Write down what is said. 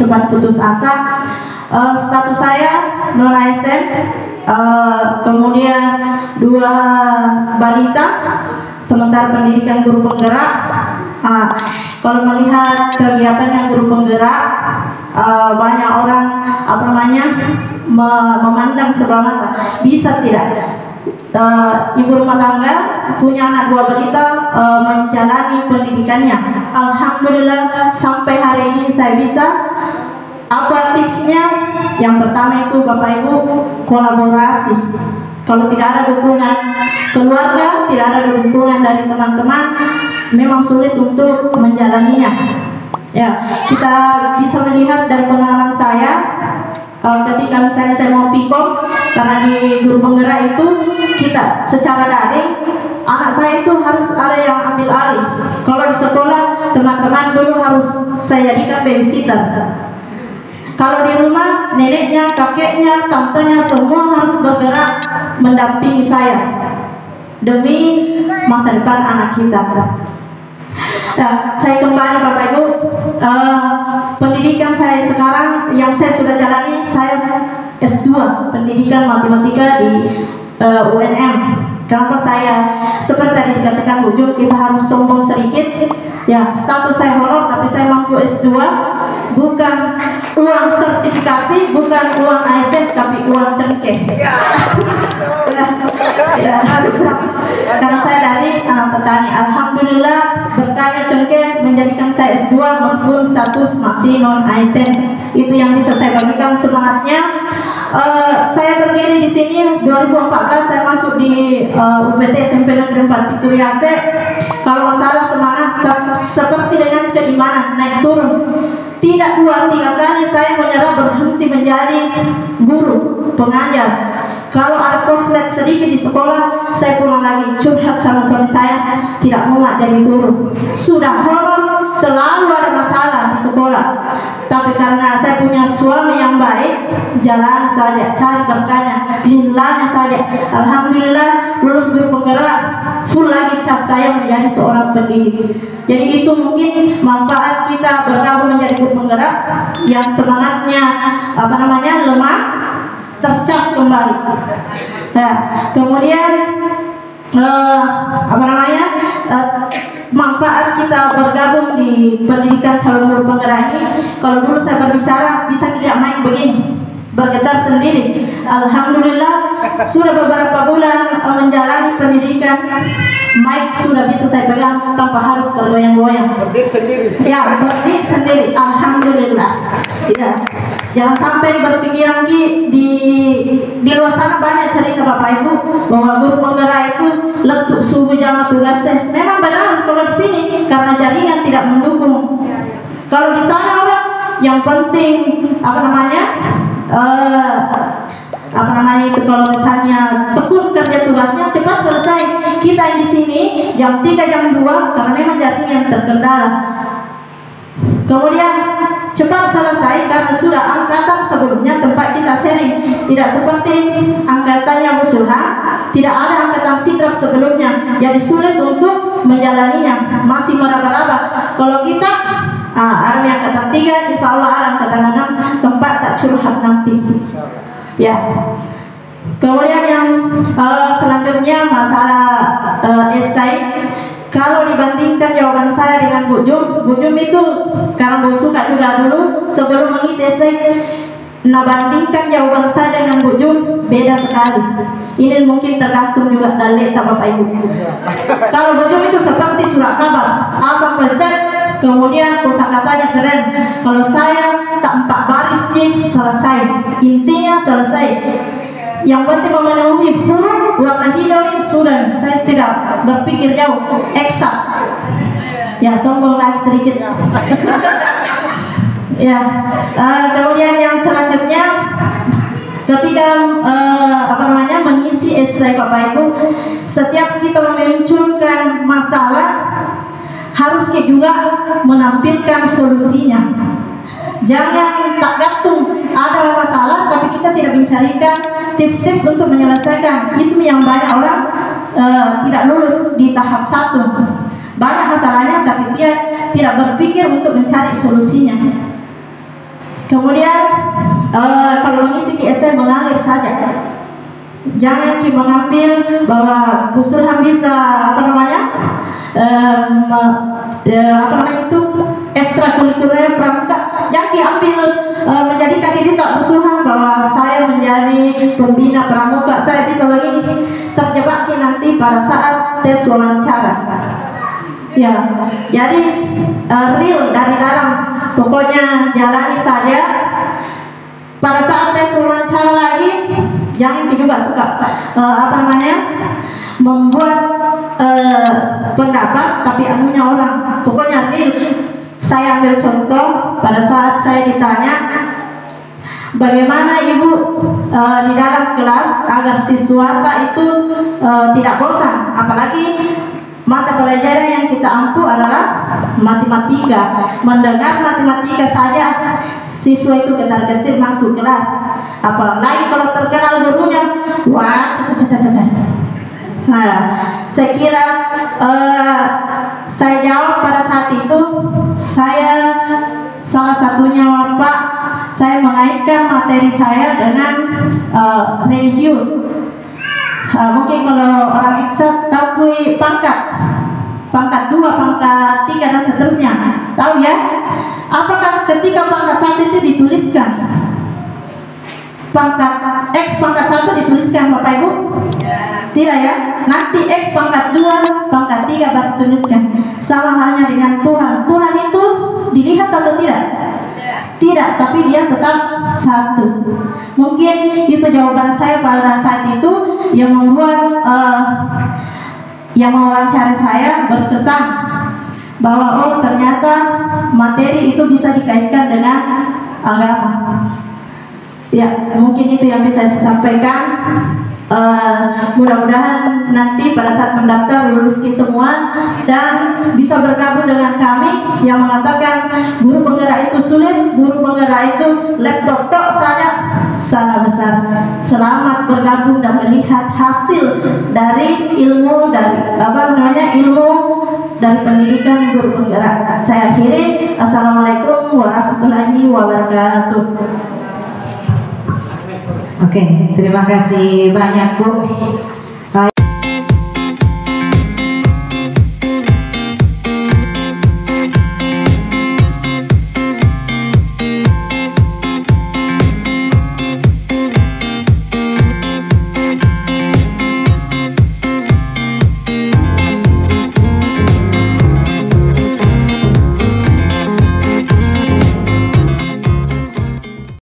cepat putus asa. Status saya non ASN, kemudian 2 balita, sementara pendidikan guru penggerak. Kalau melihat kegiatannya guru penggerak, banyak orang memandang sebelah mata. Bisa tidak? Ibu rumah tangga punya anak 2 balita menjalani pendidikannya. Alhamdulillah sampai hari ini saya bisa. Apa tipsnya? Yang pertama itu Bapak Ibu, kolaborasi. Kalau tidak ada dukungan keluarga, tidak ada dukungan dari teman-teman, memang sulit untuk menjalaninya. Ya, kita bisa melihat dari pengalaman saya, ketika misalnya saya mau pikom, karena di guru penggerak itu kita secara daring, anak saya itu harus ada yang ambil alih. Kalau di sekolah, teman-teman dulu harus saya jadikan babysitter. Kalau di rumah, neneknya, kakeknya, tantenya semua harus bergerak mendampingi saya demi masa depan anak kita. Saya kembali Bapak Ibu, pendidikan saya sekarang yang saya sudah jalani, saya S2 pendidikan matematika di UNM. Kenapa saya seperti tadi dikatakan Bu Jo, kita harus sombong sedikit. Ya, status saya honor tapi saya mampu S2, bukan uang sertifikasi, bukan uang ASN, tapi uang cengkeh. Karena saya dari anak petani, alhamdulillah berkahnya cengkeh menjadikan saya S2 meskipun status masih non ASN. Itu yang bisa saya bagikan semangatnya. Saya berdiri di sini 2014, saya masuk di UPT SMP Negeri 4 Pituriase. Kalau masalah semangat seperti dengan keimanan naik turun. Tidak 2-3 kali saya menyerah berhenti menjadi guru pengajar. Kalau ada koslet sedikit di sekolah, saya pulang lagi curhat sama suami saya, tidak mau jadi guru. Sudah honor, selalu ada masalah di sekolah. Tapi karena saya punya suami yang baik, jalan saja, cari berkahnya, lillahnya saja. Alhamdulillah lulus guru penggerak, full lagi cas saya menjadi seorang pendidik. Jadi itu mungkin manfaat kita bergabung menjadi guru penggerak yang semangatnya lemah, tercas kembali. Nah, kemudian manfaat kita bergabung di pendidikan calon guru penggerak ini. Kalau dulu saya berbicara bisa tidak main begini, bergetar sendiri. Alhamdulillah sudah beberapa bulan menjalani pendidikan, mic sudah bisa saya pegang tanpa harus bergoyang-goyang. Berdiri sendiri. Ya, berdiri sendiri. Alhamdulillah. Ya. Jangan sampai berpikir lagi di luar sana banyak cerita Bapak Ibu bahwa guru penggerak itu letuk subuh jamaah tugasnya. Memang benar kalau di sini karena jaringan tidak mendukung. Kalau di sana orang yang penting kalau misalnya tekun kerja tugasnya cepat selesai. Kita yang di sini jam 3 jam 2 karena memang jaringan terkendala. Kemudian cepat selesai karena sudah angkatan sebelumnya tempat kita sharing. Tidak seperti angkatannya Musulha, tidak ada angkatan sidrap sebelumnya. Jadi sulit untuk menjalaninya, masih meraba-raba. Kalau kita ada yang angkatan 3, insya Allah ada angkatan 6, tempat tak curhat nanti. Ya. Kemudian yang selanjutnya masalah esai. Kalau dibandingkan jawaban saya dengan Bu Jum itu karena Bu suka juga dulu sebelum mengisi esai. Nah, bandingkan jawaban saya dengan Bu Jum beda sekali. Ini mungkin tergantung juga dari Bapak Ibu. Kalau Bu Jum itu seperti surat kabar A sampai Z, kemudian kosakatanya keren. Kalau saya tak 4 baris selesai, intinya selesai. Yang penting memenuhi huruf warna hijau sudah, saya tidak berpikir jauh, eksak. Ya, sombong lagi sedikit. Ya, kemudian yang selanjutnya ketika mengisi esai Bapak Ibu, setiap kita memunculkan masalah harus juga menampilkan solusinya. Jangan tak gantung ada masalah tapi kita tidak mencarikan tips-tips untuk menyelesaikan. Itu yang banyak orang tidak lulus di tahap 1. Banyak masalahnya tapi dia tidak berpikir untuk mencari solusinya. Kemudian kalau mengisi SM mengalir saja. Jangan kita mengambil bahwa Busurham bisa apa namanya itu ekstrakurikuler pramuka. Jangan diambil menjadikan diri tak Busurham bahwa saya menjadi pembina pramuka, saya bisa begini. Terjebak nanti pada saat tes wawancara. Ya, jadi real dari dalam, pokoknya jalani saja. Pada saat tes wawancara lagi, jangan juga suka membuat pendapat tapi anunya orang. Pokoknya real. Saya ambil contoh pada saat saya ditanya bagaimana ibu di dalam kelas agar siswa itu tidak bosan, apalagi mata pelajaran yang kita ampu adalah matematika. Mendengar matematika saja siswa itu getar-getir masuk kelas, apalagi kalau terkenal gurunya, wah, Nah, saya kira saya jawab pada saat itu, saya salah satunya Pak, saya mengaitkan materi saya dengan religius. Mungkin kalau orang eksak tahu pangkat 2, pangkat 3 dan seterusnya, tahu ya? Apakah ketika pangkat 1 itu dituliskan pangkat X pangkat 1 dituliskan Bapak Ibu? Tidak ya? Nanti X pangkat 2, pangkat 3 baru tuliskan. Sama halnya dengan Tuhan. Tuhan itu dilihat atau tidak? Tidak, tapi dia tetap satu. Mungkin itu jawaban saya pada saat itu yang membuat yang mewawancara saya berkesan bahwa oh ternyata materi itu bisa dikaitkan dengan agama. Ya, mungkin itu yang bisa saya sampaikan. Mudah-mudahan nanti pada saat mendaftar lulus semua dan bisa bergabung dengan kami yang mengatakan guru penggerak itu sulit, guru penggerak itu laptop tok saja, salah besar. Selamat bergabung dan melihat hasil dari ilmu ilmu dari pendidikan guru penggerak. Saya akhiri. Assalamualaikum warahmatullahi wabarakatuh. Oke, terima kasih banyak Bu.